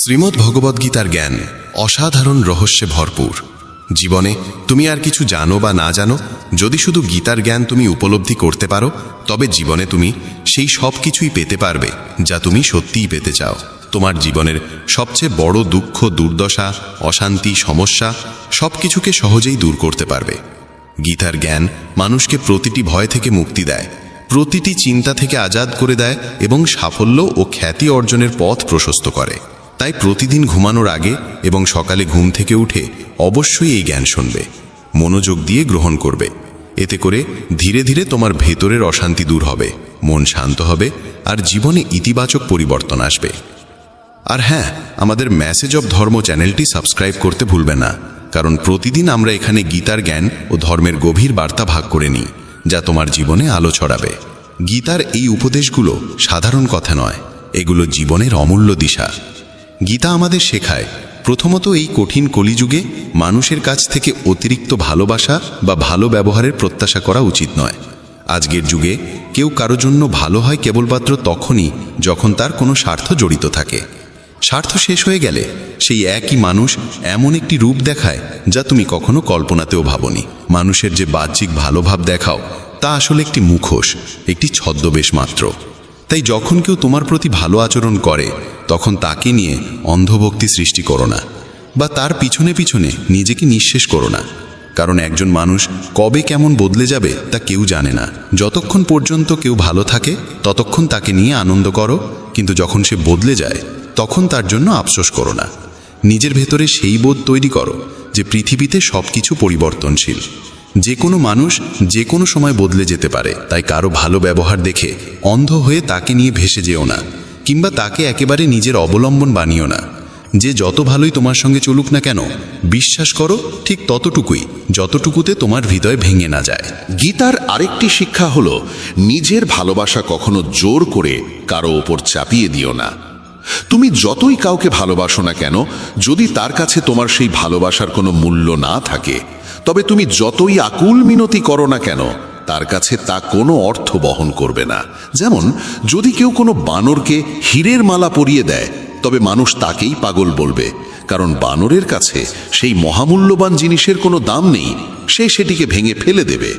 শ্রীমদ্ ভগবদ্গীতার জ্ঞান অসাধারণ রহস্যে ভরপুর। জীবনে তুমি আর কিছু জানো বা না জানো, যদি শুধু গীতার জ্ঞান তুমি উপলব্ধি করতে পারো, তবে জীবনে তুমি সেই সব কিছুই পেতে পারবে যা তুমি সত্যিই পেতে চাও। তোমার জীবনের সবচেয়ে বড় দুঃখ, দুর্দশা, অশান্তি, সমস্যা সব কিছুকে সহজেই দূর করতে পারবে। গীতার জ্ঞান মানুষকে প্রতিটি ভয় থেকে মুক্তি দেয়, প্রতিটি চিন্তা থেকে আজাদ করে দেয় এবং সাফল্য ও খ্যাতি অর্জনের পথ প্রশস্ত করে। তাই প্রতিদিন ঘুমানোর আগে এবং সকালে ঘুম থেকে উঠে অবশ্যই এই জ্ঞান শুনবে, মনোযোগ দিয়ে গ্রহণ করবে। এতে করে ধীরে ধীরে তোমার ভেতরের অশান্তি দূর হবে, মন শান্ত হবে আর জীবনে ইতিবাচক পরিবর্তন আসবে। আর হ্যাঁ, আমাদের মেসেজ অব ধর্ম চ্যানেলটি সাবস্ক্রাইব করতে ভুলবে না, কারণ প্রতিদিন আমরা এখানে গীতার জ্ঞান ও ধর্মের গভীর বার্তা ভাগ করে নিই, যা তোমার জীবনে আলো ছড়াবে। গীতার এই উপদেশগুলো সাধারণ কথা নয়, এগুলো জীবনের অমূল্য দিশা। গীতা আমাদের শেখায়, প্রথমত এই কঠিন কলিযুগে মানুষের কাছ থেকে অতিরিক্ত ভালোবাসা বা ভালো ব্যবহারের প্রত্যাশা করা উচিত নয়। আজকের যুগে কেউ কারো জন্য ভালো হয় কেবলমাত্র তখনই যখন তার কোনো স্বার্থ জড়িত থাকে। স্বার্থ শেষ হয়ে গেলে সেই একই মানুষ এমন একটি রূপ দেখায় যা তুমি কখনো কল্পনাতেও ভাবনি। মানুষের যে বাহ্যিক ভালোভাব দেখাও, তা আসলে একটি মুখোশ, একটি ছদ্মবেশ মাত্র। তাই যখন কেউ তোমার প্রতি ভালো আচরণ করে, তখন তাকে নিয়ে অন্ধভক্তি সৃষ্টি করো না, বা তার পিছনে পিছনে নিজেকে নিঃশেষ করো না। কারণ একজন মানুষ কবে কেমন বদলে যাবে তা কেউ জানে না। যতক্ষণ পর্যন্ত কেউ ভালো থাকে ততক্ষণ তাকে নিয়ে আনন্দ করো, কিন্তু যখন সে বদলে যায় তখন তার জন্য আফসোস করো না। নিজের ভেতরে সেই বোধ তৈরি করো যে পৃথিবীতে সব কিছু পরিবর্তনশীল, যে কোনো মানুষ যে কোনো সময় বদলে যেতে পারে। তাই কারো ভালো ব্যবহার দেখে অন্ধ হয়ে তাকে নিয়ে ভেসে যেও না, কিংবা তাকে একেবারে নিজের অবলম্বন বানিও না। যে যত ভালোই তোমার সঙ্গে চলুক না কেন, বিশ্বাস করো ঠিক ততটুকুই যতটুকুতে তোমার হৃদয় ভেঙে না যায়। গীতার আরেকটি শিক্ষা হলো, নিজের ভালোবাসা কখনো জোর করে কারো ওপর চাপিয়ে দিও না। তুমি যতই কাউকে ভালোবাসো না কেন, যদি তার কাছে তোমার সেই ভালোবাসার কোনো মূল্য না থাকে, তবে তুমি যতই আকুল মিনতি করো না কেন, তার কাছে তা কোনো অর্থ বহন করবে না। যেমন যদি কেউ কোনো বানরকে হীরের মালা পরিয়ে দেয়, তবে মানুষ তাকেই পাগল বলবে, কারণ বানরের কাছে সেই মহামূল্যবান জিনিসের কোনো দাম নেই, সে সেটিকে ভেঙে ফেলে দেবে।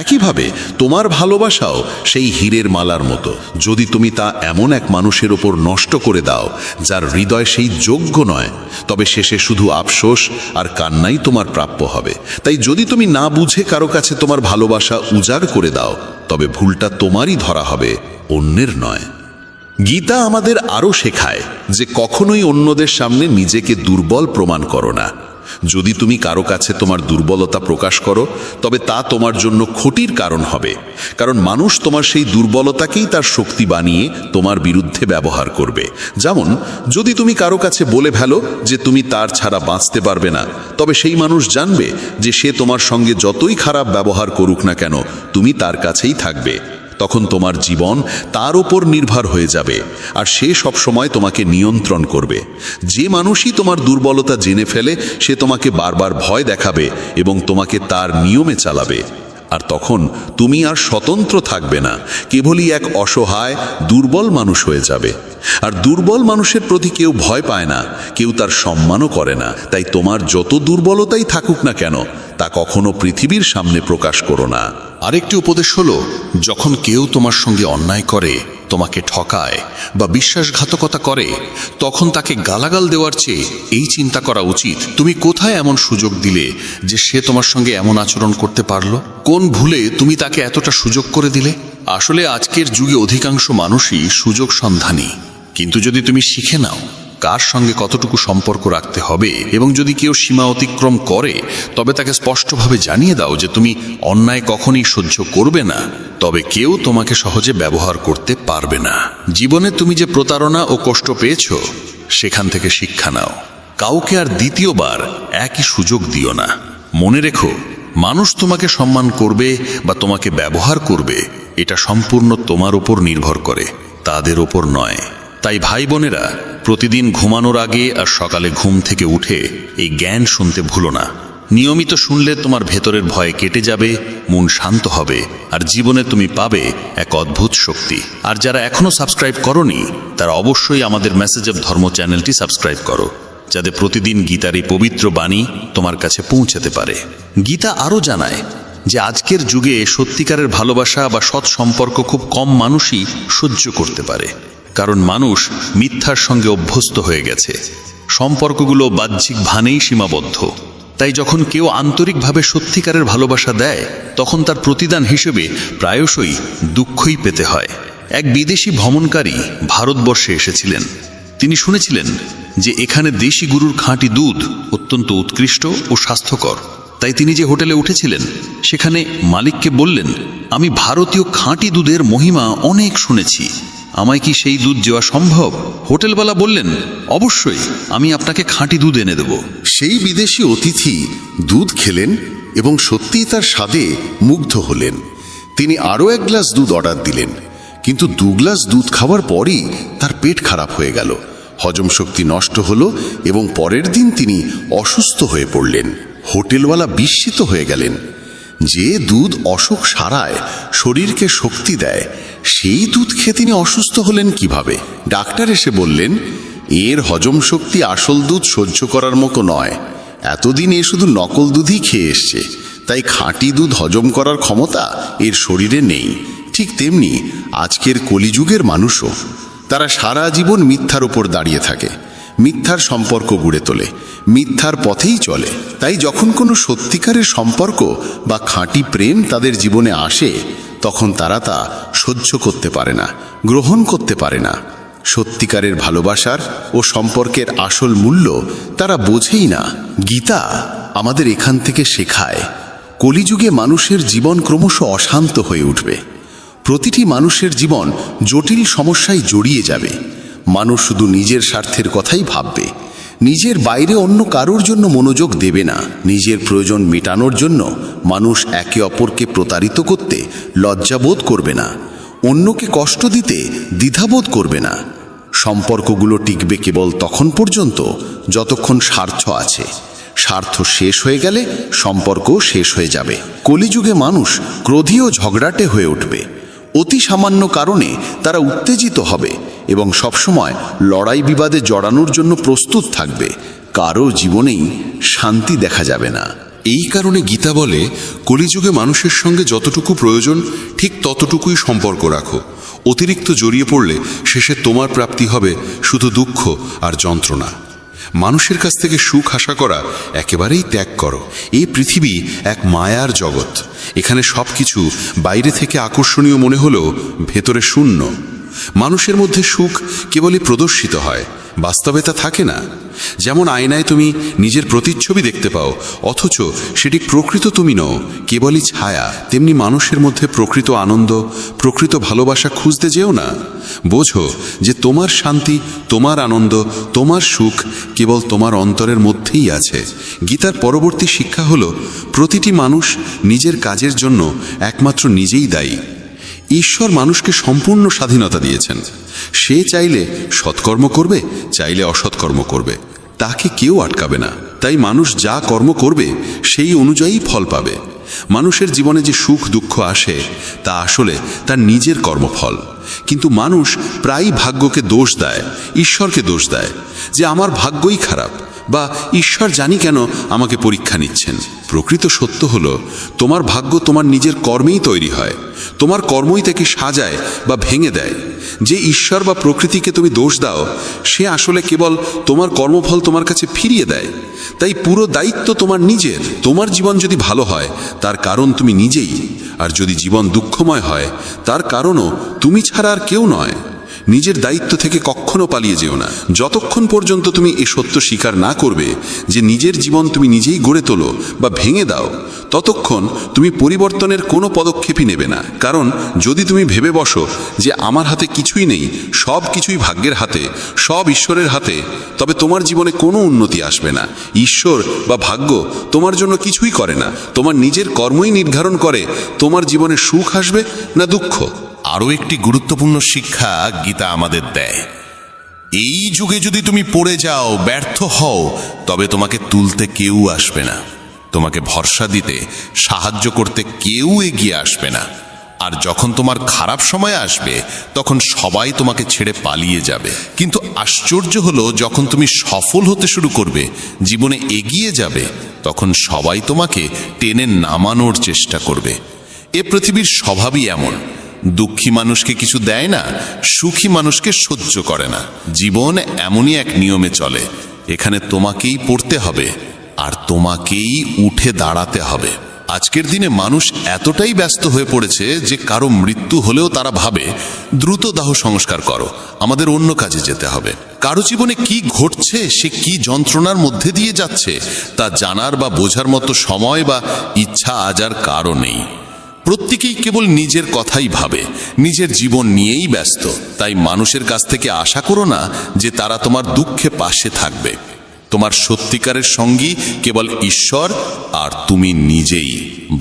একইভাবে তোমার ভালোবাসাও সেই হীরের মালার মতো। যদি তুমি তা এমন এক মানুষের ওপর নষ্ট করে দাও যার হৃদয় সেই যোগ্য নয়, তবে শেষে শুধু আফসোস আর কান্নাই তোমার প্রাপ্য হবে। তাই যদি তুমি না বুঝে কারো কাছে তোমার ভালোবাসা উজাড় করে দাও, তবে ভুলটা তোমারই ধরা হবে, অন্যের নয়। গীতা আমাদের আরও শেখায় যে কখনোই অন্যদের সামনে নিজেকে দুর্বল প্রমাণ করো না। যদি তুমি কারো কাছে তোমার দুর্বলতা প্রকাশ করো, তবে তা তোমার জন্য ক্ষতির কারণ হবে, কারণ মানুষ তোমার সেই দুর্বলতাকেই তার শক্তি বানিয়ে তোমার বিরুদ্ধে ব্যবহার করবে। যেমন যদি তুমি কারো কাছে বলে ফেলো যে তুমি তার ছাড়া বাঁচতে পারবে না, তবে সেই মানুষ জানবে যে সে তোমার সঙ্গে যতই খারাপ ব্যবহার করুক না কেন, তুমি তার কাছেই থাকবে। তখন তোমার জীবন তার ওপর নির্ভর হয়ে যাবে, আর সে সব সময় তোমাকে নিয়ন্ত্রণ করবে। যে মানুষই তোমার দুর্বলতা জেনে ফেলে, সে তোমাকে বারবার ভয় দেখাবে এবং তোমাকে তার নিয়মে চালাবে। আর তখন তুমি আর স্বতন্ত্র থাকবে না, কেবলই এক অসহায় দুর্বল মানুষ হয়ে যাবে। আর দুর্বল মানুষের প্রতি কেউ ভয় পায় না, কেউ তার সম্মানও করে না। তাই তোমার যত দুর্বলতাই থাকুক না কেন, তা কখনো পৃথিবীর সামনে প্রকাশ করো না। আরেকটি উপদেশ হলো, যখন কেউ তোমার সঙ্গে অন্যায় করে, তোমাকে ঠকায় বা বিশ্বাসঘাতকতা করে, তখন তাকে গালাগাল দেওয়ার চেয়ে এই চিন্তা করা উচিত, তুমি কোথায় এমন সুযোগ দিলে যে সে তোমার সঙ্গে এমন আচরণ করতে পারলো? কোন ভুলে তুমি তাকে এতটা সুযোগ করে দিলে? আসলে আজকের যুগে অধিকাংশ মানুষই সুযোগ সন্ধানী, কিন্তু যদি তুমি শিখে নাও কার সঙ্গে কতটুকু সম্পর্ক রাখতে হবে, এবং যদি কেউ সীমা অতিক্রম করে, তবে তাকে স্পষ্টভাবে জানিয়ে দাও যে তুমি অন্যায় কখনই সহ্য করবে না, তবে কেউ তোমাকে সহজে ব্যবহার করতে পারবে না। জীবনে তুমি যে প্রতারণা ও কষ্ট পেয়েছো, সেখান থেকে শিক্ষা নাও। কাউকে আর দ্বিতীয়বার একই সুযোগ দিও না। মনে রেখো, মানুষ তোমাকে সম্মান করবে বা তোমাকে ব্যবহার করবে, এটা সম্পূর্ণ তোমার উপর নির্ভর করে, তাদের ওপর নয়। তাই ভাই বোনেরা, প্রতিদিন ঘুমানোর আগে আর সকালে ঘুম থেকে উঠে এই জ্ঞান শুনতে ভুলো না। নিয়মিত শুনলে তোমার ভেতরের ভয় কেটে যাবে, মন শান্ত হবে, আর জীবনে তুমি পাবে এক অদ্ভুত শক্তি। আর যারা এখনো সাবস্ক্রাইব করনি তারা অবশ্যই আমাদের মেসেজ অফ ধর্ম চ্যানেলটি সাবস্ক্রাইব করো, যাতে প্রতিদিন গীতার এই পবিত্র বাণী তোমার কাছে পৌঁছাতে পারে। গীতা আরও জানায় যে আজকের যুগে সত্যিকারের ভালোবাসা বা সৎ সম্পর্ক খুব কম মানুষই সহ্য করতে পারে, কারণ মানুষ মিথ্যার সঙ্গে অভ্যস্ত হয়ে গেছে। সম্পর্কগুলো বাহ্যিক ভানেই সীমাবদ্ধ। তাই যখন কেউ আন্তরিকভাবে সত্যিকারের ভালোবাসা দেয় তখন তার প্রতিদান হিসেবে প্রায়শই দুঃখই পেতে হয়। এক বিদেশি ভ্রমণকারী ভারতবর্ষে এসেছিলেন। তিনি শুনেছিলেন যে এখানে দেশি গরুর খাঁটি দুধ অত্যন্ত উৎকৃষ্ট ও স্বাস্থ্যকর। তাই তিনি যে হোটেলে উঠেছিলেন সেখানে মালিককে বললেন, আমি ভারতীয় খাঁটি দুধের মহিমা অনেক শুনেছি, আমায় কি সেই দুধ দেওয়া সম্ভব? হোটেলওয়ালা বললেন, অবশ্যই, আমি আপনাকে খাঁটি দুধ এনে দেব। সেই বিদেশি অতিথি দুধ খেলেন এবং সত্যিই তার স্বাদে মুগ্ধ হলেন। তিনি আরও 1 গ্লাস দুধ অর্ডার দিলেন, কিন্তু 2 গ্লাস দুধ খাওয়ার পরই তার পেট খারাপ হয়ে গেল, হজম শক্তি নষ্ট হলো এবং পরের দিন তিনি অসুস্থ হয়ে পড়লেন। হোটেলওয়ালা বিস্মিত হয়ে গেলেন। যে দুধ অসুখ সারায়, শরীরকে শক্তি দেয়, সেই দুধ খেয়ে তিনি অসুস্থ হলেন কিভাবে? ডাক্তার এসে বললেন, এর হজম শক্তি আসল দুধ সহ্য করার মতো নয়। এতদিন এ শুধু নকল দুধই খেয়ে এসছে, তাই খাঁটি দুধ হজম করার ক্ষমতা এর শরীরে নেই। ঠিক তেমনি আজকের কলিযুগের মানুষও, তারা সারা জীবন মিথ্যার উপর দাঁড়িয়ে থাকে, মিথ্যার সম্পর্ক গড়ে তোলে, মিথ্যার পথেই চলে। তাই যখন কোনো সত্যিকারের সম্পর্ক বা খাঁটি প্রেম তাদের জীবনে আসে তখন তারা তা সহ্য করতে পারে না, গ্রহণ করতে পারে না। সত্যিকারের ভালোবাসার ও সম্পর্কের আসল মূল্য তারা বোঝেই না। গীতা আমাদের এখান থেকে শেখায়, কলিযুগে মানুষের জীবন ক্রমশ অশান্ত হয়ে উঠবে। প্রতিটি মানুষের জীবন জটিল সমস্যায় জড়িয়ে যাবে। মানুষ শুধু নিজের স্বার্থের কথাই ভাববে, নিজের বাইরে অন্য কারোর জন্য মনোযোগ দেবে না। নিজের প্রয়োজন মেটানোর জন্য মানুষ একে অপরকে প্রতারিত করতে লজ্জাবোধ করবে না, অন্যকে কষ্ট দিতে দ্বিধাবোধ করবে না। সম্পর্কগুলো টিকবে কেবল তখন পর্যন্ত যতক্ষণ স্বার্থ আছে। স্বার্থ শেষ হয়ে গেলে সম্পর্ক শেষ হয়ে যাবে। কলিযুগে মানুষ ক্রোধী ও ঝগড়াটে হয়ে উঠবে। অতি সামান্য কারণে তারা উত্তেজিত হবে এবং সবসময় লড়াই বিবাদে জড়ানোর জন্য প্রস্তুত থাকবে। কারো জীবনেই শান্তি দেখা যাবে না। এই কারণে গীতা বলে, কলিযুগে মানুষের সঙ্গে যতটুকু প্রয়োজন ঠিক ততটুকুই সম্পর্ক রাখো। অতিরিক্ত জড়িয়ে পড়লে শেষে তোমার প্রাপ্তি হবে শুধু দুঃখ আর যন্ত্রণা। মানুষের কাছ থেকে সুখ আশা করা একেবারেই ত্যাগ করো। এই পৃথিবী এক মায়ার জগৎ। এখানে সব কিছু বাইরে থেকে আকর্ষণীয় মনে হলেও ভেতরে শূন্য। মানুষের মধ্যে সুখ কেবলই প্রদর্শিত হয়, বাস্তবে তা থাকে না। যেমন আয়নায় তুমি নিজের প্রতিচ্ছবি দেখতে পাও, অথচ সেটি প্রকৃত তুমি নও, কেবলই ছায়া। তেমনি মানুষের মধ্যে প্রকৃত আনন্দ, প্রকৃত ভালোবাসা খুঁজতে যেও না। বোঝো যে তোমার শান্তি, তোমার আনন্দ, তোমার সুখ কেবল তোমার অন্তরের মধ্যেই আছে। গীতার পরবর্তী শিক্ষা হলো, প্রতিটি মানুষ নিজের কাজের জন্য একমাত্র নিজেই দায়ী। ঈশ্বর মানুষকে সম্পূর্ণ স্বাধীনতা দিয়েছেন। সে চাইলে সৎকর্ম করবে, চাইলে অসৎকর্ম করবে, তাকে কেউ আটকাবে না। তাই মানুষ যা কর্ম করবে সেই অনুযায়ী ফল পাবে। মানুষের জীবনে যে সুখ দুঃখ আসে তা আসলে তার নিজের কর্মফল। কিন্তু মানুষ প্রায়ই ভাগ্যকে দোষ দেয়, ঈশ্বরকে দোষ দেয় যে আমার ভাগ্যই খারাপ, বা ঈশ্বর জানি কেন আমাকে পরীক্ষা নিচ্ছেন। প্রকৃত সত্য হলো, তোমার ভাগ্য তোমার নিজের কর্মেই তৈরি হয়। তোমার কর্মই তাকে সাজায় বা ভেঙে দেয়। যে ঈশ্বর বা প্রকৃতিকে তুমি দোষ দাও, সে আসলে কেবল তোমার কর্মফল তোমার কাছে ফিরিয়ে দেয়। তাই পুরো দায়িত্ব তোমার নিজের। তোমার জীবন যদি ভালো হয় তার কারণ তুমি নিজেই, আর যদি জীবন দুঃখময় হয় তার কারণও তুমি ছাড়া আর কেউ নয়। নিজের দায়িত্ব থেকে কখনো পালিয়ে যেও না। যতক্ষণ পর্যন্ত তুমি এ সত্য স্বীকার না করবে যে নিজের জীবন তুমি নিজেই গড়ে তোলো বা ভেঙে দাও, ততক্ষণ তুমি পরিবর্তনের কোনো পদক্ষেপই নেবে না। কারণ যদি তুমি ভেবে বসো যে আমার হাতে কিছুই নেই, সব কিছুই ভাগ্যের হাতে, সব ঈশ্বরের হাতে, তবে তোমার জীবনে কোনো উন্নতি আসবে না। ঈশ্বর বা ভাগ্য তোমার জন্য কিছুই করে না। তোমার নিজের কর্মই নির্ধারণ করে তোমার জীবনে সুখ আসবে না দুঃখ। আরও একটি গুরুত্বপূর্ণ শিক্ষা গীতা আমাদের দেয়, এই যুগে যদি তুমি পড়ে যাও, ব্যর্থ হও, তবে তোমাকে তুলতে কেউ আসবে না। তোমাকে ভরসা দিতে, সাহায্য করতে কেউ এগিয়ে আসবে না। আর যখন তোমার খারাপ সময় আসবে তখন সবাই তোমাকে ছেড়ে পালিয়ে যাবে। কিন্তু আশ্চর্য হলো, যখন তুমি সফল হতে শুরু করবে, জীবনে এগিয়ে যাবে, তখন সবাই তোমাকে টেনে নামানোর চেষ্টা করবে। এ পৃথিবীর স্বভাবই এমন। দুঃখী মানুষকে কিছু দেয় না, সুখী মানুষকে সহ্য করে না। জীবন এমনই এক নিয়মে চলে। এখানে তোমাকেই পড়তে হবে আর তোমাকেই উঠে দাঁড়াতে হবে। আজকের দিনে মানুষ এতটাই ব্যস্ত হয়ে পড়েছে যে কারো মৃত্যু হলেও তারা ভাবে দ্রুত দাহ সংস্কার করো, আমাদের অন্য কাজে যেতে হবে। কারো জীবনে কি ঘটছে, সে কি যন্ত্রণার মধ্যে দিয়ে যাচ্ছে, তা জানার বা বোঝার মতো সময় বা ইচ্ছা আজ আর কারো নেই। প্রত্যেকেই কেবল নিজের কথাই ভাবে, নিজের জীবন নিয়েই ব্যস্ত। তাই মানুষের কাছ থেকে আশা করো না যে তারা তোমার দুঃখে পাশে থাকবে। তোমার সত্যিকারের সঙ্গী কেবল ঈশ্বর আর তুমি নিজেই।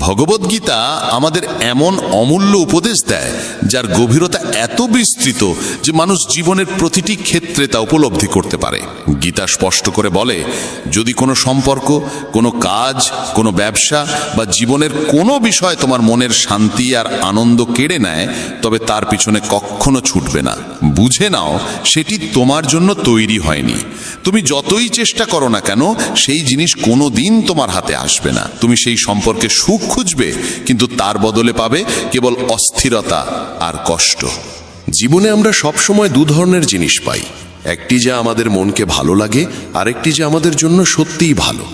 ভগবদ্গীতা আমাদের এমন অমূল্য উপদেশ দেয় যার গভীরতা এত বিস্তৃত যে মানুষ জীবনের প্রতিটি ক্ষেত্রে তা উপলব্ধি করতে পারে। গীতা স্পষ্ট করে বলে, যদি কোনো সম্পর্ক, কোনো কাজ, কোনো ব্যবসা বা জীবনের কোনো বিষয় তোমার মনের শান্তি আর আনন্দ কেড়ে নেয়, তবে তার পিছনে কখনো ছুটবে না। বুঝে নাও, সেটি তোমার জন্য তৈরি হয়নি। তুমি যতই চেষ্টা করো না কেন, সেই জিনিস কোনো দিন তোমার হাতে আসবে না। তুমি সেই সম্পর্কে সুখ খুঁজবে, কিন্তু তার বদলে পাবে কেবল অস্থিরতা আর কষ্ট। জীবনে আমরা সব সময় দু ধরনের জিনিস পাই, একটি যা আমাদের মনকে ভালো লাগে, আরেকটি যা আমাদের জন্য সত্যিই ভালো।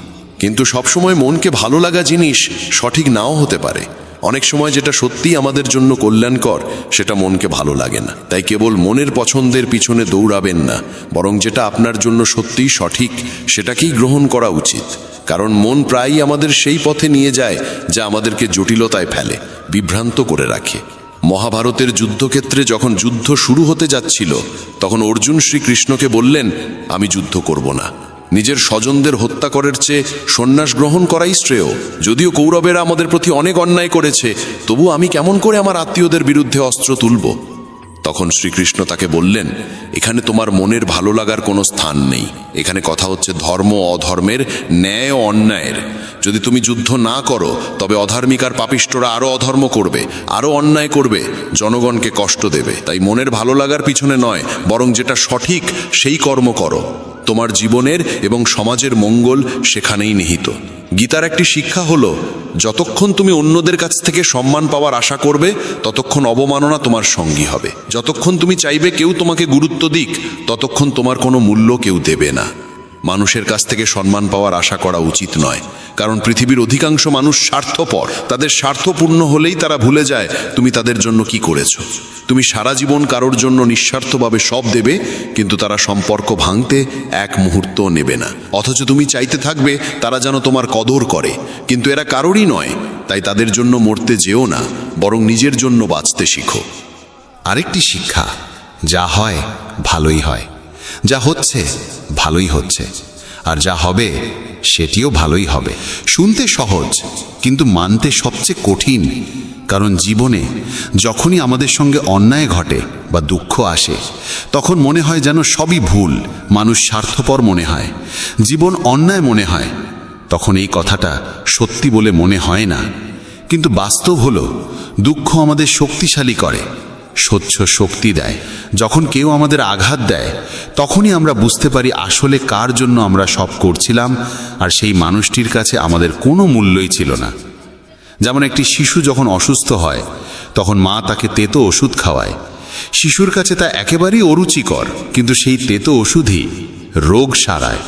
কিন্তু সবসময় মনকে ভালো লাগা জিনিস সঠিক নাও হতে পারে। অনেক সময় যেটা সত্যিই আমাদের জন্য কল্যাণকর, সেটা মনকে ভালো লাগে না। তাই কেবল মনের পছন্দের পিছনে দৌড়াবেন না, বরং যেটা আপনার জন্য সত্যিই সঠিক সেটাকেই গ্রহণ করা উচিত। কারণ মন প্রায়ই আমাদের সেই পথে নিয়ে যায় যা আমাদেরকে জটিলতায় ফেলে, বিভ্রান্ত করে রাখে। মহাভারতের যুদ্ধক্ষেত্রে যখন যুদ্ধ শুরু হতে যাচ্ছিল, তখন অর্জুন শ্রীকৃষ্ণকে বললেন, আমি যুদ্ধ করব না। নিজের স্বজনদের হত্যা করার চেয়ে সন্ন্যাস গ্রহণ করাই শ্রেয়। যদিও কৌরবেরা আমাদের প্রতি অনেক অন্যায় করেছে, তবু আমি কেমন করে আমার আত্মীয়দের বিরুদ্ধে অস্ত্র তুলব? তখন শ্রীকৃষ্ণ তাকে বললেন, এখানে তোমার মনের ভালো লাগার কোনো স্থান নেই। এখানে কথা হচ্ছে ধর্ম অধর্মের, ন্যায় ও অন্যায়ের। যদি তুমি যুদ্ধ না করো, তবে অধার্মিক আর পাপিষ্টরা আরও অধর্ম করবে, আরও অন্যায় করবে, জনগণকে কষ্ট দেবে। তাই মনের ভালো লাগার পিছনে নয়, বরং যেটা সঠিক সেই কর্ম করো। তোমার জীবনের এবং সমাজের মঙ্গল সেখানেই নিহিত। গীতার একটি শিক্ষা হলো, যতক্ষণ তুমি অন্যদের কাছ থেকে সম্মান পাওয়ার আশা করবে, ততক্ষণ অবমাননা তোমার সঙ্গী হবে। যতক্ষণ তুমি চাইবে কেউ তোমাকে গুরুত্ব দিক, ততক্ষণ তোমার কোনো মূল্য কেউ দেবে না। মানুষের কাছ থেকে সম্মান পাওয়ার আশা করা উচিত নয়, কারণ পৃথিবীর অধিকাংশ মানুষ স্বার্থপর। তাদের স্বার্থপূর্ণ হলেই তারা ভুলে যায় তুমি তাদের জন্য কি করেছো। তুমি সারা জীবন কারোর জন্য নিঃস্বার্থভাবে সব দেবে, কিন্তু তারা সম্পর্ক ভাঙতে এক মুহূর্তও নেবে না। অথচ তুমি চাইতে থাকবে তারা যেন তোমার কদর করে, কিন্তু এরা কারোরই নয়। তাই তাদের জন্য মরতে যেও না, বরং নিজের জন্য বাঁচতে শিখো। আরেকটি শিক্ষা, যা হয় ভালোই হয়, যা হচ্ছে ভালোই হচ্ছে, আর যা হবে সেটিও ভালোই হবে। শুনতে সহজ, কিন্তু মানতে সবচেয়ে কঠিন। কারণ জীবনে যখনই আমাদের সঙ্গে অন্যায় ঘটে বা দুঃখ আসে, তখন মনে হয় যেন সবই ভুল, মানুষ স্বার্থপর মনে হয়, জীবন অন্যায় মনে হয়। তখন এই কথাটা সত্যি বলে মনে হয় না। কিন্তু বাস্তব হলো, দুঃখ আমাদের শক্তিশালী করে, সহ্য শক্তি দেয়। যখন কেউ আমাদের আঘাত দেয়, তখনই আমরা বুঝতে পারি আসলে কার জন্য আমরা সব করছিলাম, আর সেই মানুষটির কাছে আমাদের কোনো মূল্যই ছিল না। যেমন একটি শিশু যখন অসুস্থ হয়, তখন মা তাকে তেতো ওষুধ খাওয়ায়। শিশুর কাছে তা একেবারেই অরুচিকর, কিন্তু সেই তেতো ওষুধই রোগ সারায়।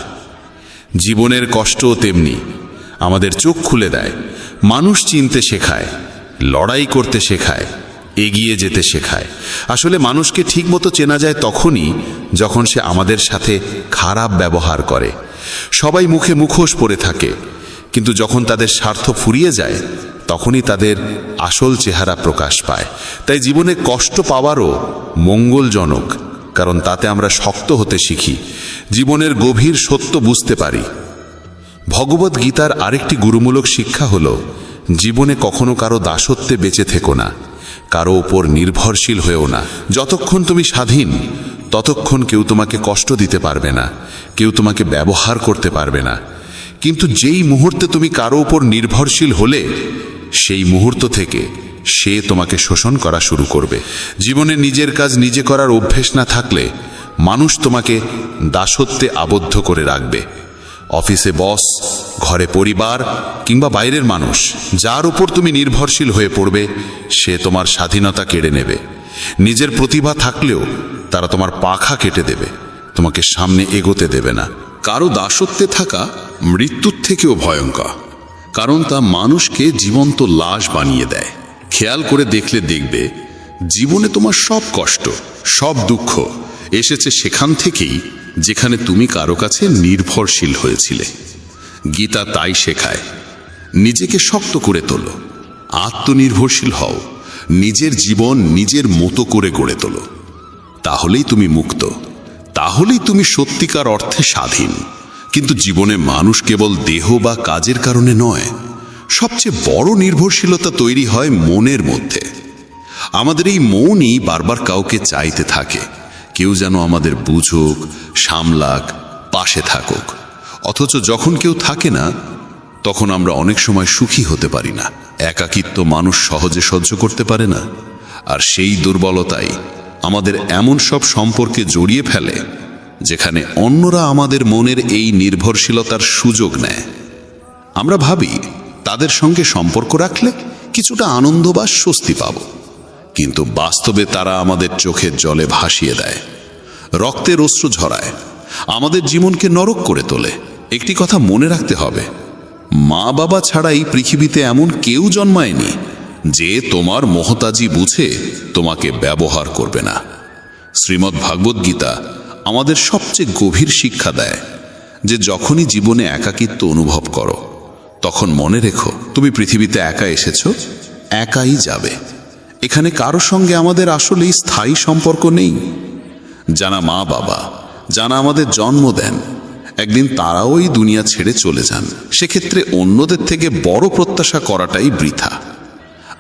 জীবনের কষ্টও তেমনি, আমাদের চোখ খুলে দেয়, মানুষ চিনতে শেখায়, লড়াই করতে শেখায়, এগিয়ে যেতে শেখায়। আসলে মানুষকে ঠিকমতো চেনা যায় তখনই যখন সে আমাদের সাথে খারাপ ব্যবহার করে। সবাই মুখে মুখোশ পরে থাকে, কিন্তু যখন তাদের স্বার্থ ফুরিয়ে যায়, তখনই তাদের আসল চেহারা প্রকাশ পায়। তাই জীবনে কষ্ট পাওয়ারও মঙ্গলজনক, কারণ তাতে আমরা শক্ত হতে শিখি, জীবনের গভীর সত্য বুঝতে পারি। ভগবদ্গীতার আরেকটি গুরুমূলক শিক্ষা হলো, জীবনে কখনো কারো দাসত্বে বেঁচে থেকো না, কারো ওপর নির্ভরশীল হয়েও না। যতক্ষণ তুমি স্বাধীন, ততক্ষণ কেউ তোমাকে কষ্ট দিতে পারবে না, কেউ তোমাকে ব্যবহার করতে পারবে না। কিন্তু যেই মুহূর্তে তুমি কারো উপর নির্ভরশীল হলে, সেই মুহূর্ত থেকে সে তোমাকে শোষণ করা শুরু করবে। জীবনে নিজের কাজ নিজে করার অভ্যেস না থাকলে মানুষ তোমাকে দাসত্বে আবদ্ধ করে রাখবে। অফিসে বস, ঘরে পরিবার কিংবা বাইরের মানুষ, যার উপর তুমি নির্ভরশীল হয়ে পড়বে, সে তোমার স্বাধীনতা কেড়ে নেবে। নিজের প্রতিভা থাকলেও তারা তোমার পাখা কেটে দেবে, তোমাকে সামনে এগোতে দেবে না। কারো দাসত্বে থাকা মৃত্যুর থেকেও ভয়ঙ্কর, কারণ তা মানুষকে জীবন্ত লাশ বানিয়ে দেয়। খেয়াল করে দেখলে দেখবে জীবনে তোমার সব কষ্ট, সব দুঃখ এসেছে সেখান থেকেই যেখানে তুমি কারো কাছে নির্ভরশীল হয়েছিলে। গীতা তাই শেখায়, নিজেকে শক্ত করে তোলো, আত্মনির্ভরশীল হও, নিজের জীবন নিজের মতো করে গড়ে তোলো। তাহলেই তুমি মুক্ত, তাহলেই তুমি সত্যিকার অর্থে স্বাধীন। কিন্তু জীবনে মানুষ কেবল দেহ বা কাজের কারণে নয়, সবচেয়ে বড় নির্ভরশীলতা তৈরি হয় মনের মধ্যে। আমাদের এই মনই বারবার কাউকে চাইতে থাকে, কেউ যেন আমাদের বুঝুক, সামলাক, পাশে থাকুক। অথচ যখন কেউ থাকে না, তখন আমরা অনেক সময় সুখী হতে পারি না। একাকিত্ব মানুষ সহজে সহ্য করতে পারে না, আর সেই দুর্বলতাই আমাদের এমন সব সম্পর্কে জড়িয়ে ফেলে যেখানে অন্যরা আমাদের মনের এই নির্ভরশীলতার সুযোগ নেয়। আমরা ভাবি তাদের সঙ্গে সম্পর্ক রাখলে কিছুটা আনন্দ বা স্বস্তি পাব, কিন্তু বাস্তবে তারা আমাদের চোখের জলে ভাসিয়ে দেয়, রক্তের অশ্রু ঝরায়, আমাদের জীবনকে নরক করে তোলে। একটি কথা মনে রাখতে হবে, মা বাবা ছাড়া এই পৃথিবীতে এমন কেউ জন্মায়নি যে তোমার মহতাজি বুঝে তোমাকে ব্যবহার করবে না। শ্রীমদ্ ভাগবত গীতা আমাদের সবচেয়ে গভীর শিক্ষা দেয় যে যখনই জীবনে একাকিত্ব অনুভব করো, তখন মনে রেখো তুমি পৃথিবীতে একা এসেছো, একাই যাবে। এখানে কারো সঙ্গে আমাদের আসলেই স্থায়ী সম্পর্ক নেই। যারা মা বাবা, যারা আমাদের জন্ম দেন, একদিন তারাও এই দুনিয়া ছেড়ে চলে যান। সেক্ষেত্রে অন্যদের থেকে বড় প্রত্যাশা করাটাই বৃথা।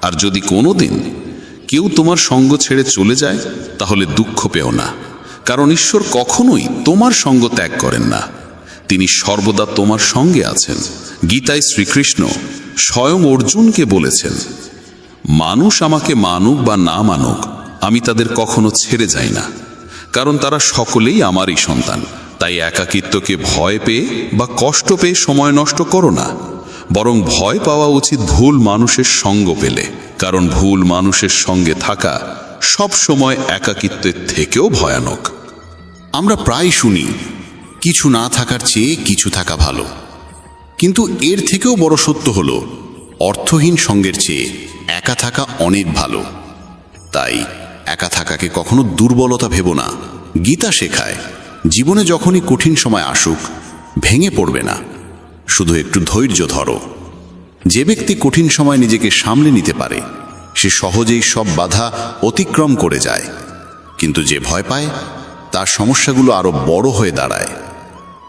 আর যদি কোনোদিন কেউ তোমার সঙ্গ ছেড়ে চলে যায়, তাহলে দুঃখ পেও না, কারণ ঈশ্বর কখনোই তোমার সঙ্গ ত্যাগ করেন না। তিনি সর্বদা তোমার সঙ্গে আছেন। গীতায় শ্রীকৃষ্ণ স্বয়ং অর্জুনকে বলেছেন, মানুষ আমাকে মানুক বা না মানুক, আমি তাদের কখনো ছেড়ে যাই না, কারণ তারা সকলেই আমারই সন্তান। তাই একাকিত্বকে ভয় পেয়ে বা কষ্ট পেয়ে সময় নষ্ট করো না, বরং ভয় পাওয়া উচিত ভুল মানুষের সঙ্গ পেলে, কারণ ভুল মানুষের সঙ্গে থাকা সব সময় একাকিত্বের থেকেও ভয়ানক। আমরা প্রায় শুনি কিছু না থাকার চেয়ে কিছু থাকা ভালো, কিন্তু এর থেকেও বড় সত্য হলো অর্থহীন সঙ্গের চেয়ে একা থাকা অনেক ভালো। তাই একা থাকাকে কখনো দুর্বলতা ভেবো না। গীতা শেখায়, জীবনে যখনই কঠিন সময় আসুক, ভেঙে পড়বে না, শুধু একটু ধৈর্য ধরো। যে ব্যক্তি কঠিন সময় নিজেকে সামলে নিতে পারে, সে সহজেই সব বাধা অতিক্রম করে যায়। কিন্তু যে ভয় পায়, তার সমস্যাগুলো আরো বড় হয়ে দাঁড়ায়।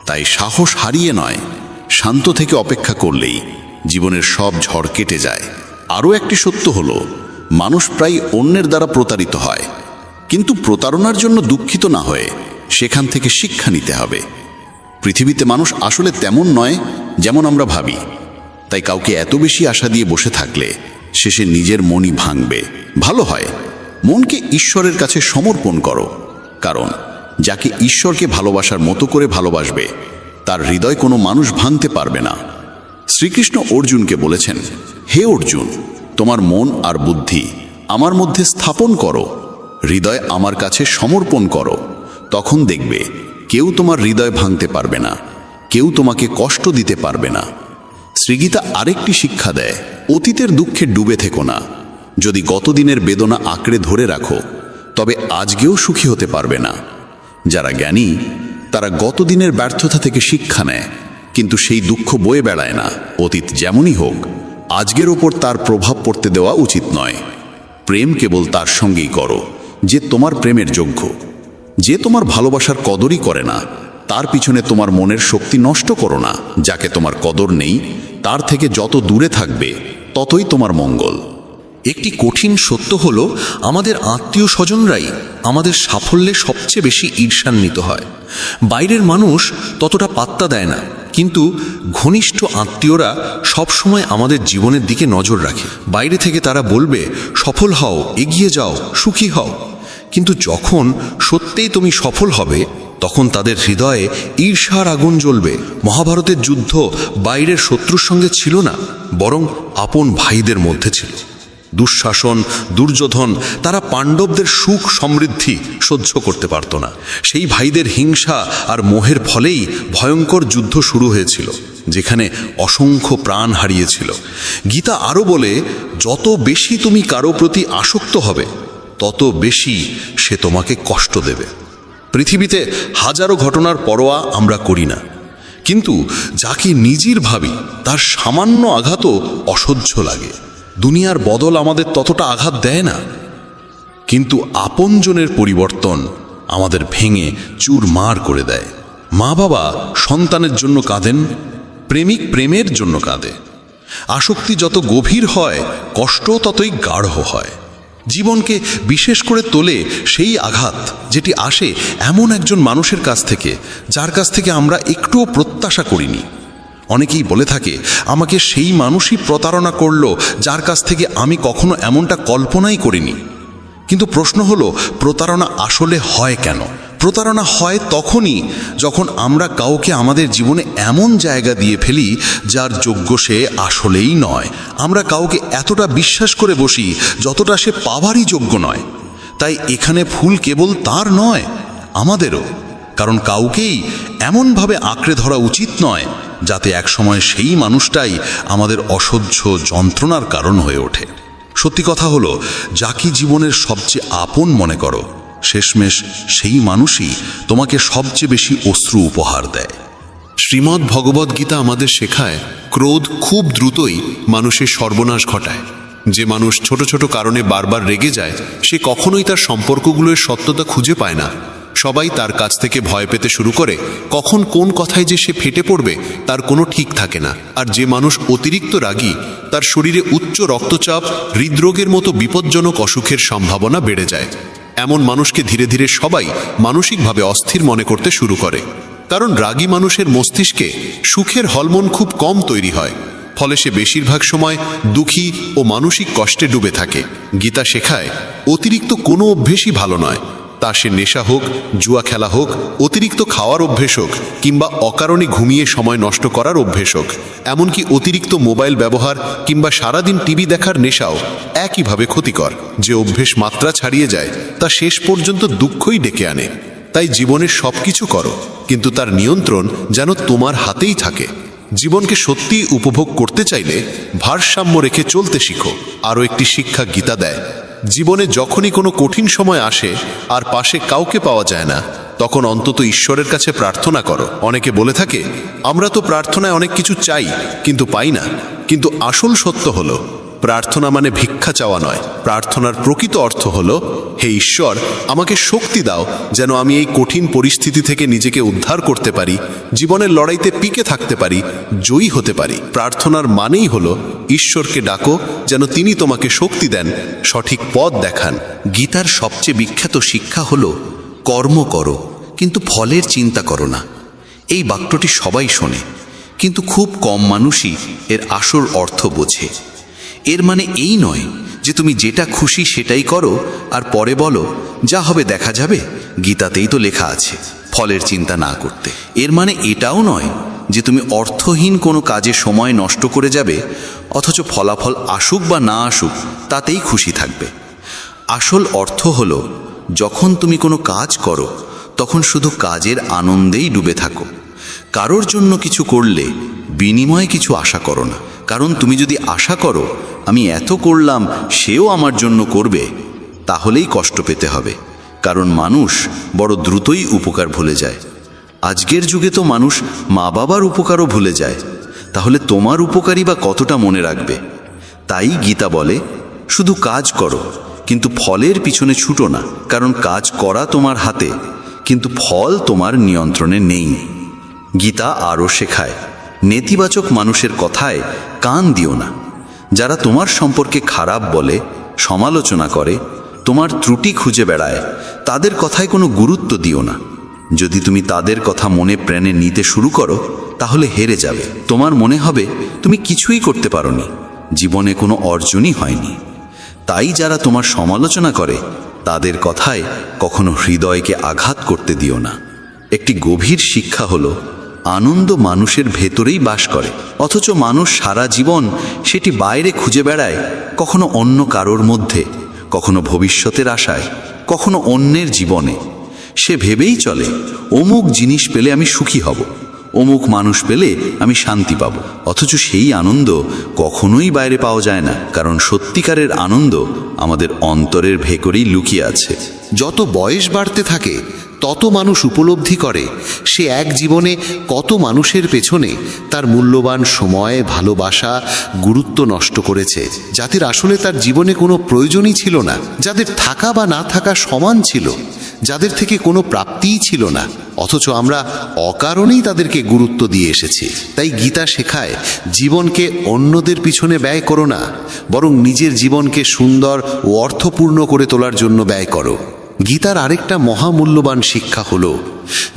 তাই সাহস হারিয়ে নয়, শান্ত থেকে অপেক্ষা করলেই জীবনের সব ঝড় কেটে যায়। আরও একটি সত্য হলো, মানুষ প্রায় অন্যের দ্বারা প্রতারিত হয়, কিন্তু প্রতারণার জন্য দুঃখিত না হয়ে সেখান থেকে শিক্ষা নিতে হবে। পৃথিবীতে মানুষ আসলে তেমন নয় যেমন আমরা ভাবি। তাই কাউকে এত বেশি আশা দিয়ে বসে থাকলে শেষে নিজের মনই ভাঙবে। ভালো হয় মনকে ঈশ্বরের কাছে সমর্পণ করো, কারণ যাকে ঈশ্বরকে ভালোবাসার মতো করে ভালোবাসবে, তার হৃদয় কোনো মানুষ ভাঙতে পারবে না। শ্রীকৃষ্ণ অর্জুনকে বলেছেন, হে অর্জুন, তোমার মন আর বুদ্ধি আমার মধ্যে স্থাপন করো, হৃদয় আমার কাছে সমর্পণ করো, তখন দেখবে কেউ তোমার হৃদয় ভাঙতে পারবে না, কেউ তোমাকে কষ্ট দিতে পারবে না। শ্রীগীতা আরেকটি শিক্ষা দেয়, অতীতের দুঃখে ডুবে থেকো না। যদি গতদিনের বেদনা আঁকড়ে ধরে রাখো, তবে আজকেও সুখী হতে পারবে না। যারা জ্ঞানী, তারা গতদিনের ব্যর্থতা থেকে শিক্ষা নেয়, কিন্তু সেই দুঃখ বয়ে বেড়ায় না। অতীত যেমনই হোক, আজকের ওপর তার প্রভাব পড়তে দেওয়া উচিত নয়। প্রেম কেবল তার সঙ্গেই করো যে তোমার প্রেমের যোগ্য। যে তোমার ভালোবাসার কদরই করে না, তার পিছনে তোমার মনের শক্তি নষ্ট করো না। যাকে তোমার কদর নেই, তার থেকে যত দূরে থাকবে ততই তোমার মঙ্গল। একটি কঠিন সত্য হলো, আমাদের আত্মীয় স্বজনরাই আমাদের সাফল্যে সবচেয়ে বেশি ঈর্ষান্বিত হয়। বাইরের মানুষ ততটা পাত্তা দেয় না, কিন্তু ঘনিষ্ঠ আত্মীয়রা সবসময় আমাদের জীবনের দিকে নজর রাখে। বাইরে থেকে তারা বলবে সফল হও, এগিয়ে যাও, সুখী হও। কিন্তু যখন সত্যিই তুমি সফল হবে তখন তাদের হৃদয়ে ঈর্ষার আগুন জ্বলবে। মহাভারতের যুদ্ধ বাইরের শত্রুর সঙ্গে ছিল না, বরং আপন ভাইদের মধ্যে ছিল। দুঃশাসন, দুর্যোধন, তারা পাণ্ডবদের সুখ সমৃদ্ধি সহ্য করতে পারত না। সেই ভাইদের হিংসা আর মোহের ফলেই ভয়ঙ্কর যুদ্ধ শুরু হয়েছিল, যেখানে অসংখ্য প্রাণ হারিয়েছিল। গীতা আরও বলে, যত বেশি তুমি কারো প্রতি আসক্ত হবে তত বেশি সে তোমাকে কষ্ট দেবে। পৃথিবীতে হাজারো ঘটনার পরোয়া আমরা করি না, কিন্তু যাকে নিজের ভাবি তার সামান্য আঘাতও অসহ্য লাগে। দুনিয়ার বদল আমাদের ততটা আঘাত দেয় না, কিন্তু আপনজনের পরিবর্তন আমাদের ভেঙে চুরমার করে দেয়। মা বাবা সন্তানের জন্য কাঁদেন, প্রেমিক প্রেমের জন্য কাঁদে। আসক্তি যত গভীর হয়, কষ্ট ততই গাঢ় হয়। জীবনকে বিশেষ করে তোলে সেই আঘাত যেটি আসে এমন একজন মানুষের কাছ থেকে, যার কাছ থেকে আমরা একটুও প্রত্যাশা করিনি। অনেকেই বলে থাকে, আমাকে সেই মানুষই প্রতারণা করলো যার কাছ থেকে আমি কখনো এমনটা কল্পনাই করিনি। কিন্তু প্রশ্ন হলো, প্রতারণা আসলে হয় কেন? প্রতারণা হয় তখনই যখন আমরা কাউকে আমাদের জীবনে এমন জায়গা দিয়ে ফেলি যার যোগ্য সে আসলেই নয়। আমরা কাউকে এতটা বিশ্বাস করে বসি যতটা সে পাওয়ারই যোগ্য নয়। তাই এখানে ভুল কেবল তার নয়, আমাদেরও। কারণ কাউকেই এমনভাবে আঁকড়ে ধরা উচিত নয় যাতে একসময় সেই মানুষটাই আমাদের অসহ্য যন্ত্রণার কারণ হয়ে ওঠে। সত্যি কথা হলো, যাকে জীবনের সবচেয়ে আপন মনে করো, শেষমেশ সেই মানুষই তোমাকে সবচেয়ে বেশি অশ্রু উপহার দেয়। শ্রীমদ্ ভগবদ্ গীতা আমাদের শেখায়, ক্রোধ খুব দ্রুতই মানুষের সর্বনাশ ঘটায়। যে মানুষ ছোট ছোট কারণে বারবার রেগে যায়, সে কখনোই তার সম্পর্কগুলোর সত্যতা খুঁজে পায় না। সবাই তার কাছ থেকে ভয় পেতে শুরু করে। কখন কোন কথায় যে সে ফেটে পড়বে তার কোনো ঠিক থাকে না। আর যে মানুষ অতিরিক্ত রাগী, তার শরীরে উচ্চ রক্তচাপ, হৃদরোগের মতো বিপজ্জনক অসুখের সম্ভাবনা বেড়ে যায়। এমন মানুষকে ধীরে ধীরে সবাই মানসিকভাবে অস্থির মনে করতে শুরু করে। কারণ রাগী মানুষের মস্তিষ্কে সুখের হরমোন খুব কম তৈরি হয়, ফলে সে বেশিরভাগ সময় দুঃখী ও মানসিক কষ্টে ডুবে থাকে। গীতা শেখায়, অতিরিক্ত কোনো অভ্যেসই ভালো নয়। তা সে নেশা হোক, জুয়া খেলা হোক, অতিরিক্ত খাওয়ার অভ্যেস হোক, কিংবা অকারণে ঘুমিয়ে সময় নষ্ট করার অভ্যেস হোক, এমনকি অতিরিক্ত মোবাইল ব্যবহার কিংবা সারাদিন টিভি দেখার নেশাও একইভাবে ক্ষতিকর। যে অভ্যেস মাত্রা ছাড়িয়ে যায় তা শেষ পর্যন্ত দুঃখই ডেকে আনে। তাই জীবনের সব কিছু করো, কিন্তু তার নিয়ন্ত্রণ যেন তোমার হাতেই থাকে। জীবনকে সত্যিই উপভোগ করতে চাইলে ভারসাম্য রেখে চলতে শিখো। আরও একটি শিক্ষা গীতা দেয়, জীবনে যখনই কোনো কঠিন সময় আসে আর পাশে কাউকে পাওয়া যায় না, তখন অন্তত ঈশ্বরের কাছে প্রার্থনা করো। অনেকে বলে থাকে, আমরা তো প্রার্থনায় অনেক কিছু চাই কিন্তু পাই না। কিন্তু আসল সত্য হলো, প্রার্থনা মানে ভিক্ষা চাওয়া নয়। প্রার্থনার প্রকৃত অর্থ হলো, হে ঈশ্বর, আমাকে শক্তি দাও যেন আমি এই কঠিন পরিস্থিতি থেকে নিজেকে উদ্ধার করতে পারি, জীবনের লড়াইতে টিকে থাকতে পারি, জয়ী হতে পারি। প্রার্থনার মানেই হলো ঈশ্বরকে ডাকো যেন তিনি তোমাকে শক্তি দেন, সঠিক পথ দেখান। গীতার সবচেয়ে বিখ্যাত শিক্ষা হলো, কর্ম করো কিন্তু ফলের চিন্তা করো না। এই বাক্যটি সবাই শোনে, কিন্তু খুব কম মানুষই এর আসল অর্থ বোঝে। এর মানে এই নয় যে তুমি যেটা খুশি সেটাই করো আর পরে বলো যা হবে দেখা যাবে, গীতাতেই তো লেখা আছে ফলের চিন্তা না করতে। এর মানে এটাও নয় যে তুমি অর্থহীন কোনো কাজে সময় নষ্ট করে যাবে, অথচ ফলাফল আসুক বা না আসুক তাতেই খুশি থাকবে। আসল অর্থ হলো, যখন তুমি কোনো কাজ করো তখন শুধু কাজের আনন্দেই ডুবে থাকো। কারোর জন্য কিছু করলে বিনিময়ে কিছু আশা করো না। কারণ তুমি যদি আশা করো আমি এত করলাম সেও আমার জন্য করবে, তাহলেই কষ্ট পেতে হবে। কারণ মানুষ বড় দ্রুতই উপকার ভুলে যায়। আজকের যুগে তো মানুষ মা বাবার উপকারও ভুলে যায়, তাহলে তোমার উপকারই বা কতটা মনে রাখবে? তাই গীতা বলে, শুধু কাজ করো কিন্তু ফলের পিছনে ছুটো না। কারণ কাজ করা তোমার হাতে, কিন্তু ফল তোমার নিয়ন্ত্রণে নেই। গীতা আরও শেখায়, নেতিবাচক মানুষের কথায় কান দিও না। যারা তোমার সম্পর্কে খারাপ বলে, সমালোচনা করে, তোমার ত্রুটি খুঁজে বেড়ায়, তাদের কথায় কোনো গুরুত্ব দিও না। যদি তুমি তাদের কথা মনে প্রাণে নিতে শুরু করো, তাহলে হেরে যাবে। তোমার মনে হবে তুমি কিছুই করতে পারোনি, জীবনে কোনো অর্জনই হয়নি। তাই যারা তোমার সমালোচনা করে তাদের কথায় কখনো হৃদয়কে আঘাত করতে দিও না। একটি গভীর শিক্ষা হলো আনন্দ মানুষের ভেতরেই বাস করে, অথচ মানুষ সারা জীবন সেটি বাইরে খুঁজে বেড়ায়, কখনো অন্য কারোর মধ্যে, কখনো ভবিষ্যতের আশায়, কখনো অন্যের জীবনে। সে ভেবেই চলে অমুক জিনিস পেলে আমি সুখী হব, অমুক মানুষ পেলে আমি শান্তি পাব। অথচ সেই আনন্দ কখনোই বাইরে পাওয়া যায় না, কারণ সত্যিকারের আনন্দ আমাদের অন্তরের ভেতরেই লুকিয়ে আছে। যত বয়স বাড়তে থাকে তত মানুষ উপলব্ধি করে সে এক জীবনে কত মানুষের পেছনে তার মূল্যবান সময়, ভালোবাসা, গুরুত্ব নষ্ট করেছে, যাদের আসলে তার জীবনে কোনো প্রয়োজনই ছিল না, যাদের থাকা বা না থাকা সমান ছিল, যাদের থেকে কোনো প্রাপ্তিই ছিল না, অথচ আমরা অকারণেই তাদেরকে গুরুত্ব দিয়ে এসেছি। তাই গীতা শেখায় জীবনকে অন্যদের পিছনে ব্যয় করো না, বরং নিজের জীবনকে সুন্দর ও অর্থপূর্ণ করে তোলার জন্য ব্যয় করো। গীতার আরেকটা মহামূল্যবান শিক্ষা হলো